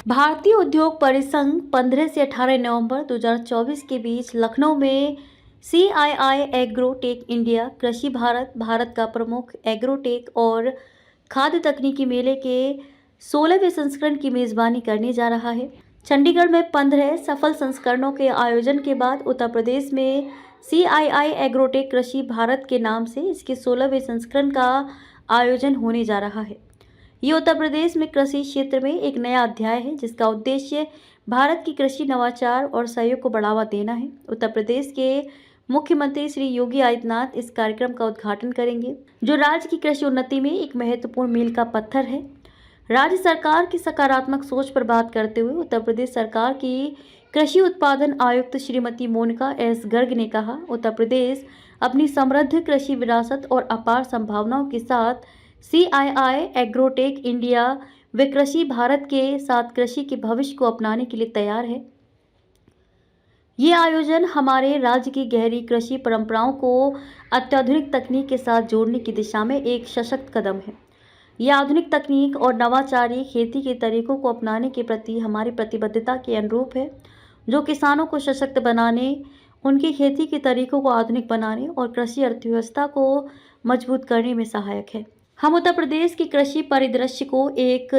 भारतीय उद्योग परिसंघ 15 से 18 नवंबर 2024 के बीच लखनऊ में CII एग्रोटेक इंडिया, कृषि भारत, भारत का प्रमुख एग्रोटेक और खाद्य तकनीकी मेले के 16वें संस्करण की मेज़बानी करने जा रहा है। चंडीगढ़ में 15 सफल संस्करणों के आयोजन के बाद उत्तर प्रदेश में CII एग्रोटेक कृषि भारत के नाम से इसके 16वें संस्करण का आयोजन होने जा रहा है। ये उत्तर प्रदेश में कृषि क्षेत्र में एक नया अध्याय है, जिसका उद्देश्य भारत की कृषि नवाचार और सहयोग को बढ़ावा देना है। उत्तर प्रदेश के मुख्यमंत्री श्री योगी आदित्यनाथ इस कार्यक्रम का उद्घाटन करेंगे, जो राज्य की कृषि उन्नति में एक महत्वपूर्ण मील का पत्थर है। राज्य सरकार की सकारात्मक सोच पर बात करते हुए उत्तर प्रदेश सरकार की कृषि उत्पादन आयुक्त श्रीमती मोनिका एस गर्ग ने कहा, उत्तर प्रदेश अपनी समृद्ध कृषि विरासत और अपार संभावनाओं के साथ CII एग्रोटेक इंडिया व कृषि भारत के साथ कृषि के भविष्य को अपनाने के लिए तैयार है। ये आयोजन हमारे राज्य की गहरी कृषि परंपराओं को अत्याधुनिक तकनीक के साथ जोड़ने की दिशा में एक सशक्त कदम है। यह आधुनिक तकनीक और नवाचारी खेती के तरीकों को अपनाने के प्रति हमारी प्रतिबद्धता के अनुरूप है, जो किसानों को सशक्त बनाने, उनकी खेती के तरीकों को आधुनिक बनाने और कृषि अर्थव्यवस्था को मजबूत करने में सहायक है। हम उत्तर प्रदेश की कृषि परिदृश्य को एक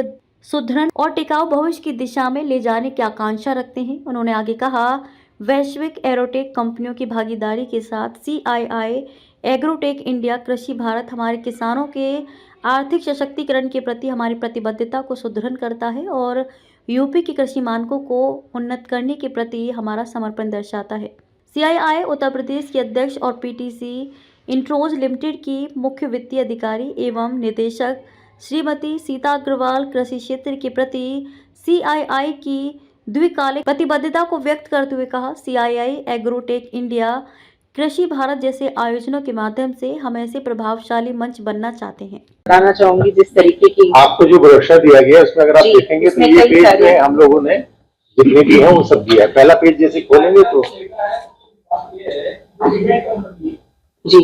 सुदृढ़ और टिकाऊ भविष्य की दिशा में ले जाने की आकांक्षा रखते हैं। उन्होंने आगे कहा, वैश्विक एग्रोटेक कंपनियों की भागीदारी के साथ CII एग्रोटेक इंडिया कृषि भारत हमारे किसानों के आर्थिक सशक्तिकरण के प्रति हमारी प्रतिबद्धता को सुदृढ़ करता है और यूपी के कृषि मानकों को उन्नत करने के प्रति हमारा समर्पण दर्शाता है। CII उत्तर प्रदेश के अध्यक्ष और PTC इंट्रोज लिमिटेड की मुख्य वित्तीय अधिकारी एवं निदेशक श्रीमती सीता अग्रवाल कृषि क्षेत्र के प्रति CII की द्विकालिक प्रतिबद्धता को व्यक्त करते हुए कहा, CII एग्रोटेक इंडिया कृषि भारत जैसे आयोजनों के माध्यम से हम ऐसे प्रभावशाली मंच बनना चाहते हैं। बताना चाहूंगी जिस तरीके की आपको जो ब्रोशर दिया गया उसमें अगर आप देखेंगे तो ये पेज में हम लोगों ने जितने भी है वो सब दिया है। पहला पेज जैसे खोलेंगे तो जी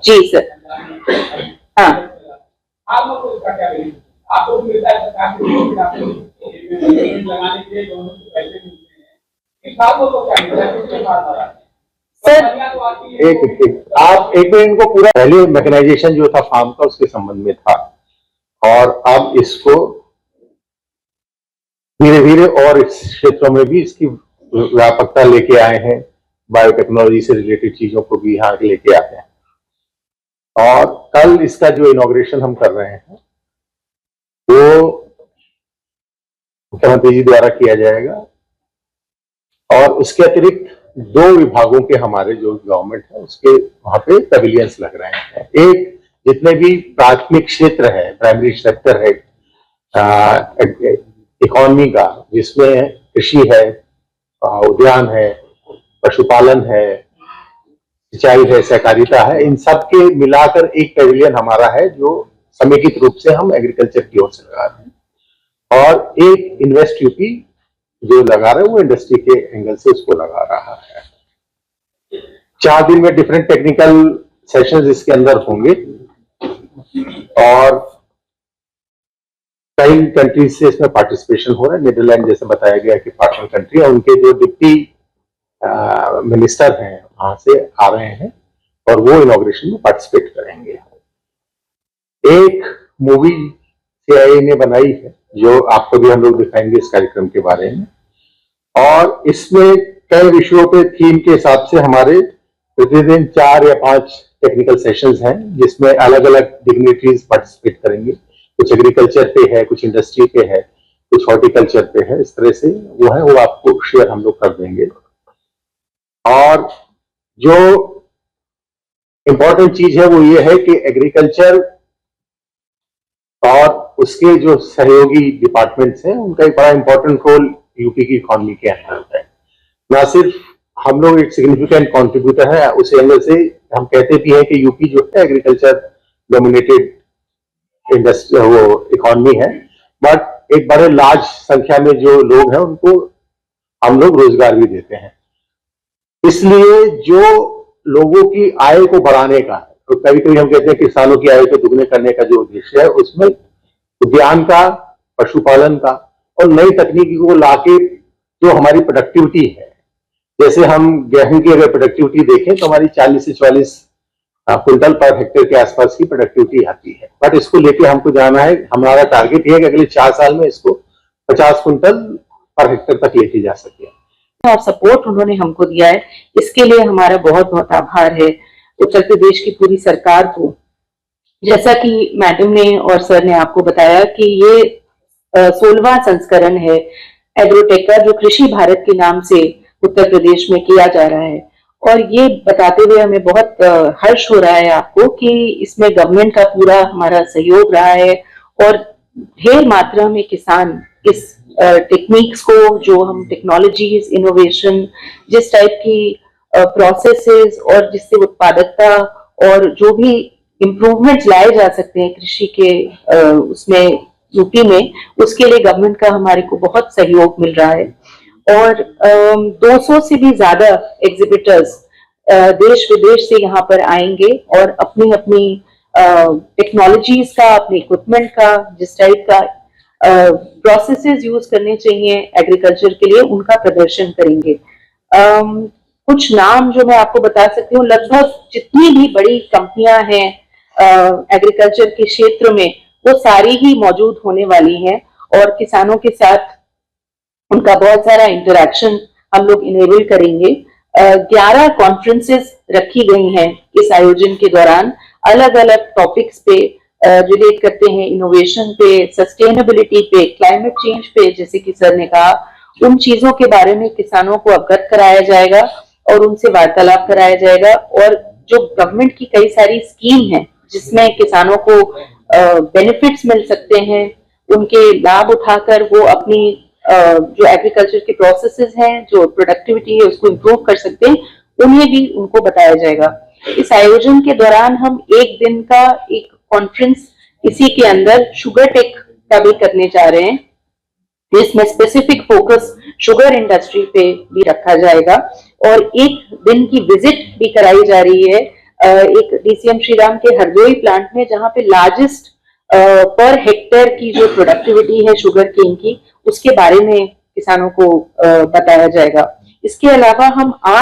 जी सर, हाँ सर आप एक मिनट इनको पूरा पहले मैकेनाइजेशन जो था फार्म का उसके संबंध में था और अब इसको धीरे धीरे और इस क्षेत्रों में भी इसकी व्यापकता लेके आए हैं। बायोटेक्नोलॉजी से रिलेटेड चीजों को भी यहाँ लेके आते हैं और कल इसका जो इनॉग्रेशन हम कर रहे हैं वो मुख्यमंत्री जी द्वारा किया जाएगा और उसके अतिरिक्त 2 विभागों के हमारे जो गवर्नमेंट है उसके वहां पे पेविलियंस लग रहे हैं। एक जितने भी प्राथमिक क्षेत्र है, प्राइमरी सेक्टर है इकोनॉमी का, जिसमें कृषि है, उद्यान है, पशुपालन है, सिंचाई है, सहकारिता है, इन सब के मिलाकर एक पेविलियन हमारा है जो समेकित रूप से हम एग्रीकल्चर की ओर से लगा रहे हैं और एक इन्वेस्ट यूपी जो लगा रहे हैं वो इंडस्ट्री के एंगल से उसको लगा रहा है। 4 दिन में डिफरेंट टेक्निकल सेशंस इसके अंदर होंगे और कई कंट्रीज से इसमें पार्टिसिपेशन हो रहा है। नीदरलैंड जैसे बताया गया कि पार्टनर कंट्री है, उनके जो डिप्टी मिनिस्टर हैं वहां से आ रहे हैं और वो इनॉग्रेशन में पार्टिसिपेट करेंगे। एक मूवी CII ने बनाई है जो आपको भी हम लोग दिखाएंगे इस कार्यक्रम के बारे में और इसमें कई विषयों पे थीम के हिसाब से हमारे प्रतिदिन 4 या 5 टेक्निकल सेशंस हैं जिसमें अलग अलग डिग्निटरीज पार्टिसिपेट करेंगे। कुछ एग्रीकल्चर पे है, कुछ इंडस्ट्री पे है, कुछ हॉर्टिकल्चर पे है। इस तरह से वो है वो आपको शेयर हम लोग कर देंगे और जो इम्पोर्टेंट चीज है वो ये है कि एग्रीकल्चर और उसके जो सहयोगी डिपार्टमेंट्स हैं उनका एक बड़ा इंपॉर्टेंट रोल यूपी की इकोनॉमी के अंदर है। न सिर्फ हम लोग एक सिग्निफिकेंट कॉन्ट्रीब्यूटर है, उस एंगल से हम कहते भी हैं कि यूपी जो है एग्रीकल्चर डोमिनेटेड इंडस्ट्री वो इकोनॉमी है, बट एक बड़े लार्ज संख्या में जो लोग हैं उनको हम लोग रोजगार भी देते हैं। इसलिए जो लोगों की आय को बढ़ाने का, तो कभी कभी हम कहते हैं किसानों की आय को दुगने करने का जो उद्देश्य है, उसमें उद्यान का पशुपालन का, और नई तकनीकी को लाके जो हमारी प्रोडक्टिविटी है, जैसे हम गेहूं की अगर प्रोडक्टिविटी देखें तो हमारी 40 से 44 क्विंटल पर हेक्टेयर के आसपास की प्रोडक्टिविटी आती है, बट इसको लेके हमको जाना है, हमारा टारगेट है कि अगले 4 साल में इसको 50 क्विंटल पर हेक्टेयर तक लेके जा सके। और सपोर्ट उन्होंने हमको दिया है, इसके लिए हमारा बहुत बहुत आभार है उत्तर प्रदेश की पूरी सरकार को। जैसा कि मैडम ने और सर ने आपको बताया कि ये 16वां संस्करण है एग्रोटेक का, जो कृषि भारत के नाम से उत्तर प्रदेश में किया जा रहा है। और ये बताते हुए हमें बहुत हर्ष हो रहा है आपको कि इसमें गवर्नमेंट का पूरा हमारा सहयोग रहा है, और ढेर मात्रा में किसान इस टेक्निक्स को, जो हम टेक्नोलॉजीज, इनोवेशन, जिस टाइप की प्रोसेसेस और जिससे उत्पादकता और जो भी इम्प्रूवमेंट लाए जा सकते हैं कृषि के उसमें यूपी में, उसके लिए गवर्नमेंट का हमारे को बहुत सहयोग मिल रहा है। और 200 से भी ज्यादा एग्जिबिटर्स देश विदेश से यहाँ पर आएंगे और अपनी अपनी टेक्नोलॉजीज का, अपने इक्विपमेंट का, जिस टाइप का प्रोसेसेस यूज करने चाहिए एग्रीकल्चर के लिए, उनका प्रदर्शन करेंगे। कुछ नाम जो मैं आपको बता सकती हूँ, लगभग जितनी भी बड़ी कंपनियां हैं एग्रीकल्चर के क्षेत्र में, वो सारी ही मौजूद होने वाली हैं, और किसानों के साथ उनका बहुत सारा इंटरेक्शन हम लोग इनेबल करेंगे। 11 कॉन्फ्रेंसेस रखी गई हैं इस आयोजन के दौरान, अलग अलग टॉपिक्स पे रिलेट करते हैं, इनोवेशन पे, सस्टेनेबिलिटी पे, क्लाइमेट चेंज पे, जैसे कि सर ने कहा, उन चीजों के बारे में किसानों को अवगत कराया जाएगा और उनसे वार्तालाप कराया जाएगा। और जो गवर्नमेंट की कई सारी स्कीम है जिसमें किसानों को बेनिफिट्स मिल सकते हैं, उनके लाभ उठाकर वो अपनी जो एग्रीकल्चर के प्रोसेसेस हैं, जो प्रोडक्टिविटी है, उसको इम्प्रूव कर सकते हैं, उन्हें भी उनको बताया जाएगा। इस आयोजन के दौरान हम एक दिन का एक कॉन्फ्रेंस इसी के अंदर शुगर टेक का भी करने जा रहे हैं, इसमें स्पेसिफिक फोकस शुगर इंडस्ट्री पे भी रखा जाएगा। और एक दिन की विजिट भी कराई जा रही है एक डीसीएम श्रीराम के हरदोई प्लांट में, जहां पे लार्जेस्ट पर हेक्टेयर की जो प्रोडक्टिविटी है शुगर केन की, उसके बारे में किसानों को बताया जाएगा। इसके अलावा हम